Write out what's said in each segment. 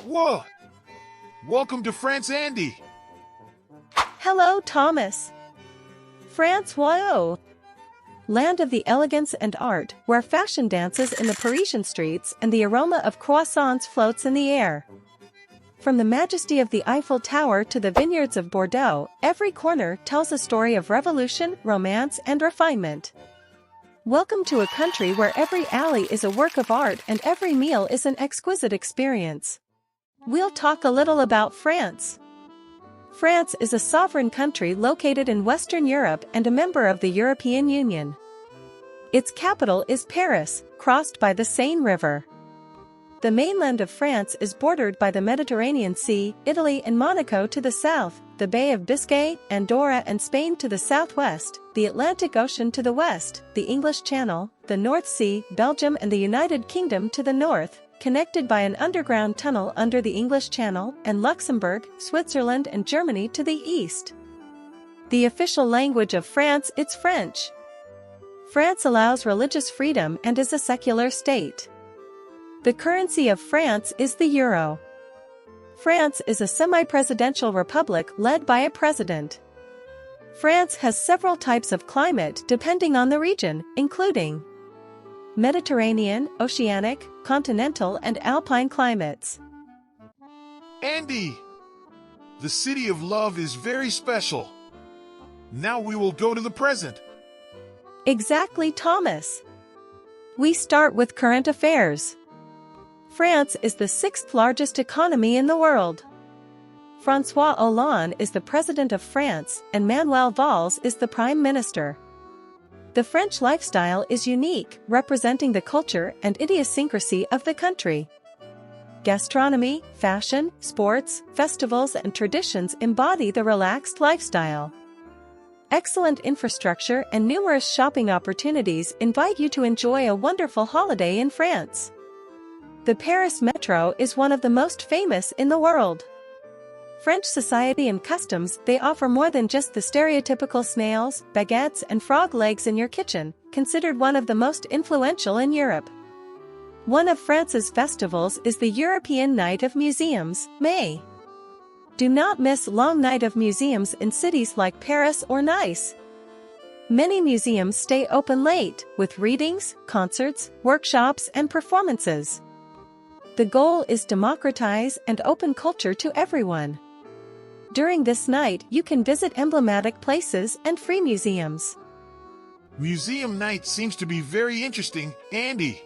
Whoa! Welcome to France, Andy. Hello, Thomas. France, whoa! Land of the elegance and art, where fashion dances in the Parisian streets and the aroma of croissants floats in the air. From the majesty of the Eiffel Tower to the vineyards of Bordeaux, every corner tells a story of revolution, romance, and refinement. Welcome to a country where every alley is a work of art and every meal is an exquisite experience. We'll talk a little about France. France is a sovereign country located in Western Europe and a member of the European Union. Its capital is Paris, crossed by the Seine River. The mainland of France is bordered by the Mediterranean Sea, Italy and Monaco to the south, the Bay of Biscay, Andorra and Spain to the southwest, the Atlantic Ocean to the west, the English Channel, the North Sea, Belgium and the United Kingdom to the north, connected by an underground tunnel under the English Channel, and Luxembourg, Switzerland and Germany to the east. The official language of France is French. France allows religious freedom and is a secular state. The currency of France is the euro. France is a semi-presidential republic led by a president. France has several types of climate depending on the region, including Mediterranean, oceanic, continental and alpine climates. Andy! The city of love is very special. Now we will go to the present. Exactly, Thomas. We start with current affairs. France is the sixth largest economy in the world. François Hollande is the president of France and Manuel Valls is the prime minister. The French lifestyle is unique, representing the culture and idiosyncrasy of the country. Gastronomy, fashion, sports, festivals and traditions embody the relaxed lifestyle. Excellent infrastructure and numerous shopping opportunities invite you to enjoy a wonderful holiday in France. The Paris Metro is one of the most famous in the world. French society and customs, they offer more than just the stereotypical snails, baguettes and frog legs in your kitchen, considered one of the most influential in Europe. One of France's festivals is the European Night of Museums, May. Do not miss Long Night of Museums in cities like Paris or Nice. Many museums stay open late, with readings, concerts, workshops and performances. The goal is to democratize and open culture to everyone. During this night, you can visit emblematic places and free museums. Museum night seems to be very interesting, Andy.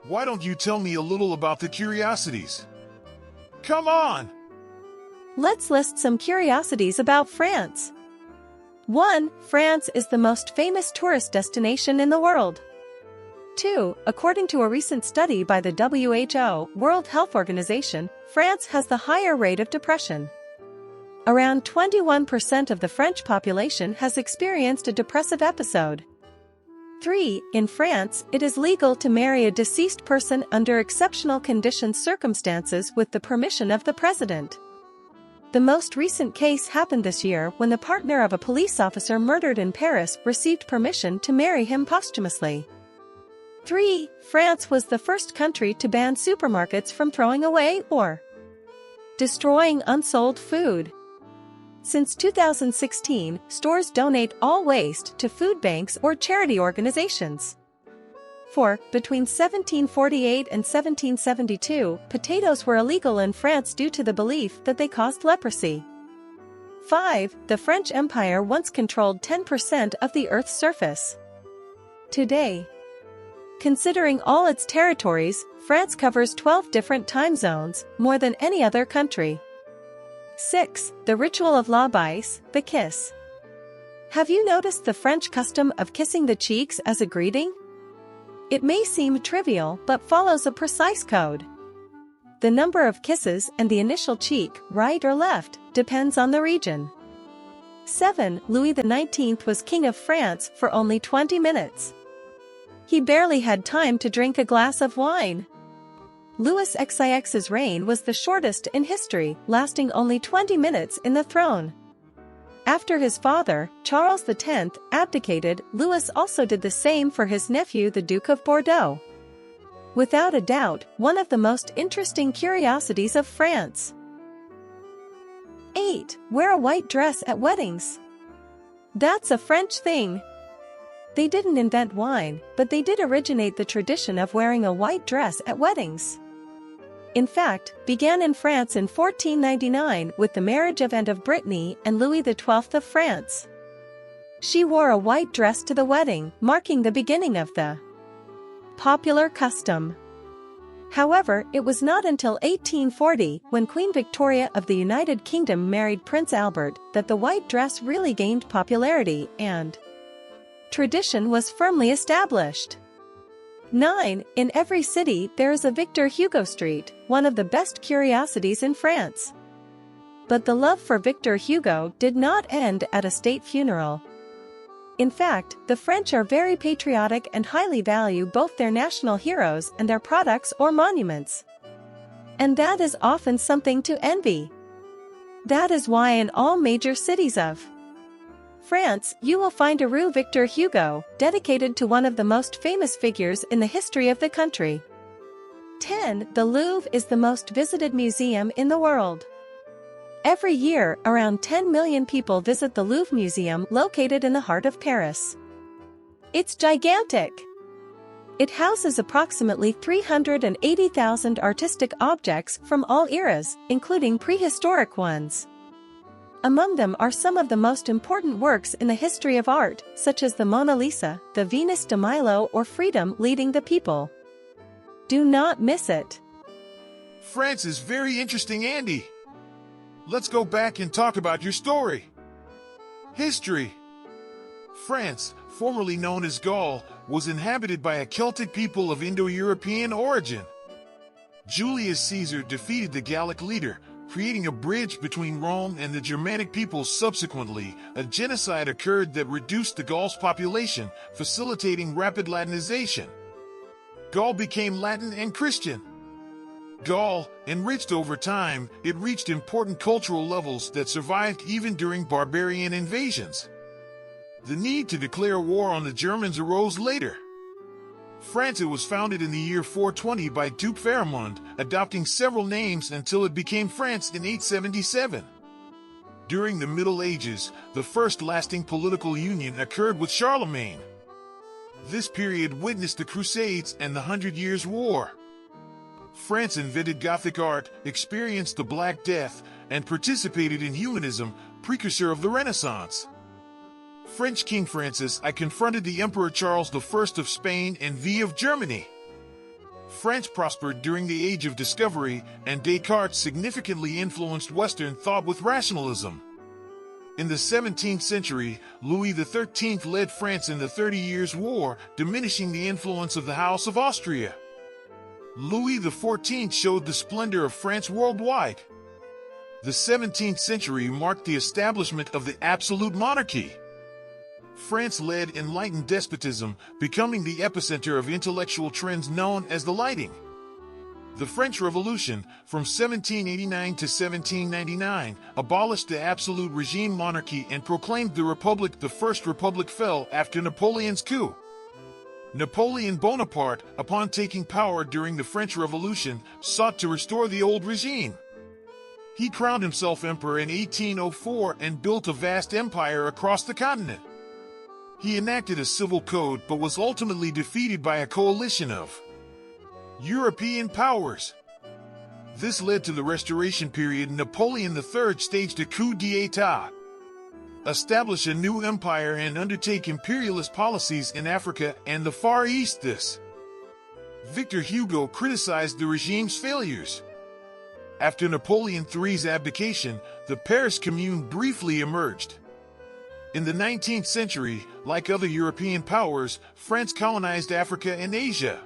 Why don't you tell me a little about the curiosities? Come on! Let's list some curiosities about France. 1. France is the most famous tourist destination in the world. 2. According to a recent study by the WHO, World Health Organization, France has the higher rate of depression. Around 21% of the French population has experienced a depressive episode. 3. In France, it is legal to marry a deceased person under exceptional conditions circumstances with the permission of the president. The most recent case happened this year when the partner of a police officer murdered in Paris received permission to marry him posthumously. 3. France was the first country to ban supermarkets from throwing away or destroying unsold food. Since 2016, stores donate all waste to food banks or charity organizations. 4. Between 1748 and 1772, potatoes were illegal in France due to the belief that they caused leprosy. 5. The French Empire once controlled 10% of the Earth's surface. Today, considering all its territories, France covers 12 different time zones, more than any other country. 6. The ritual of la bise, the kiss. Have you noticed the French custom of kissing the cheeks as a greeting? It may seem trivial but follows a precise code. The number of kisses and the initial cheek, right or left, depends on the region. 7. Louis XIX was king of France for only 20 minutes. He barely had time to drink a glass of wine. Louis XIX's reign was the shortest in history, lasting only 20 minutes in the throne. After his father, Charles X, abdicated, Louis also did the same for his nephew the Duke of Bordeaux. Without a doubt, one of the most interesting curiosities of France. 8. Wear a white dress at weddings. That's a French thing. They didn't invent wine, but they did originate the tradition of wearing a white dress at weddings. In fact, began in France in 1499 with the marriage of Anne of Brittany and Louis XII of France. She wore a white dress to the wedding, marking the beginning of the popular custom. However, it was not until 1840, when Queen Victoria of the United Kingdom married Prince Albert, that the white dress really gained popularity and tradition was firmly established. 9. In every city there is a Victor Hugo Street, one of the best curiosities in France. But the love for Victor Hugo did not end at a state funeral. In fact, the French are very patriotic and highly value both their national heroes and their products or monuments. And that is often something to envy. That is why in all major cities of France, you will find a Rue Victor Hugo, dedicated to one of the most famous figures in the history of the country. 10. The Louvre is the most visited museum in the world. Every year, around 10 million people visit the Louvre Museum located in the heart of Paris. It's gigantic. It houses approximately 380,000 artistic objects from all eras, including prehistoric ones. Among them are some of the most important works in the history of art, such as the Mona Lisa, the Venus de Milo, or Freedom Leading the People. Do not miss it. France is very interesting, Andy. Let's go back and talk about your story. History. France, formerly known as Gaul, was inhabited by a Celtic people of Indo-European origin. Julius Caesar defeated the Gallic leader, creating a bridge between Rome and the Germanic peoples. Subsequently, a genocide occurred that reduced the Gauls' population, facilitating rapid Latinization. Gaul became Latin and Christian. Gaul, enriched over time, it reached important cultural levels that survived even during barbarian invasions. The need to declare war on the Germans arose later. France was founded in the year 420 by Duke Pharamond, adopting several names until it became France in 877. During the Middle Ages, the first lasting political union occurred with Charlemagne. This period witnessed the Crusades and the 100 Years' War. France invented Gothic art, experienced the Black Death, and participated in humanism, precursor of the Renaissance. French King Francis I confronted the Emperor Charles I of Spain and V of Germany. France prospered during the Age of Discovery, and Descartes significantly influenced Western thought with rationalism. In the 17th century, Louis XIII led France in the 30 Years' War, diminishing the influence of the House of Austria. Louis XIV showed the splendor of France worldwide. The 17th century marked the establishment of the absolute monarchy. France led enlightened despotism, becoming the epicenter of intellectual trends known as the Lighting. The French Revolution, from 1789 to 1799, abolished the absolute regime monarchy and proclaimed the Republic. The First Republic fell after Napoleon's coup. Napoleon Bonaparte, upon taking power during the French Revolution, sought to restore the old regime. He crowned himself emperor in 1804 and built a vast empire across the continent. He enacted a civil code but was ultimately defeated by a coalition of European powers. This led to the Restoration period. Napoleon III staged a coup d'état, establish a new empire and undertake imperialist policies in Africa and the Far East. Victor Hugo criticized the regime's failures. After Napoleon III's abdication, the Paris Commune briefly emerged. In the 19th century, like other European powers, France colonized Africa and Asia.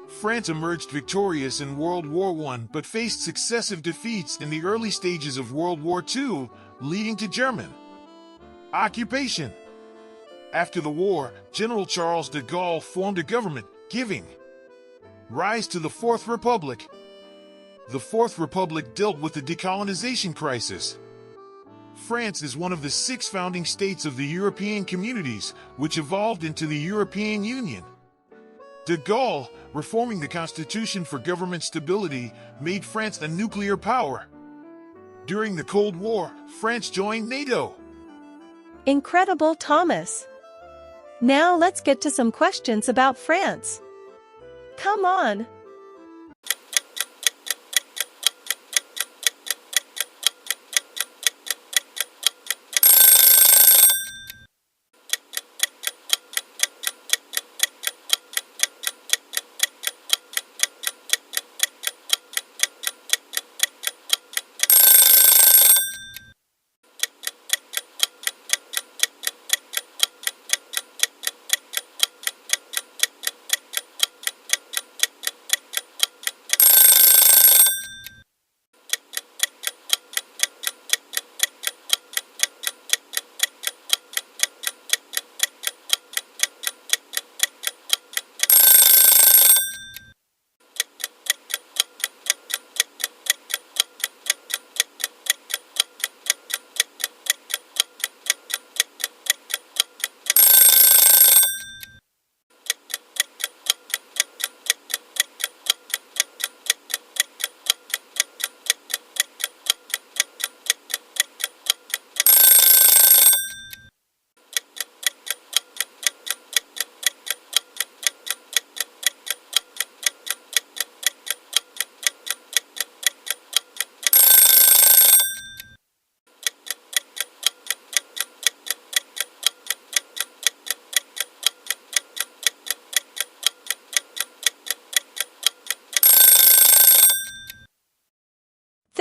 France emerged victorious in World War I but faced successive defeats in the early stages of World War II, leading to German occupation. After the war, General Charles de Gaulle formed a government, giving rise to the Fourth Republic. The Fourth Republic dealt with the decolonization crisis. France is one of the 6 founding states of the European communities, which evolved into the European Union. De Gaulle, reforming the constitution for government stability made France a nuclear power. During the Cold War, France joined NATO. Incredible, Thomas. Now let's get to some questions about France. Come on.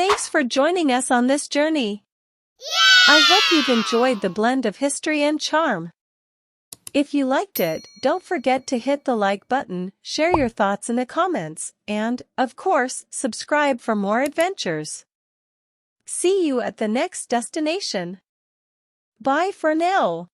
Thanks for joining us on this journey. I hope you've enjoyed the blend of history and charm. If you liked it, don't forget to hit the like button, share your thoughts in the comments, and, of course, subscribe for more adventures. See you at the next destination. Bye for now.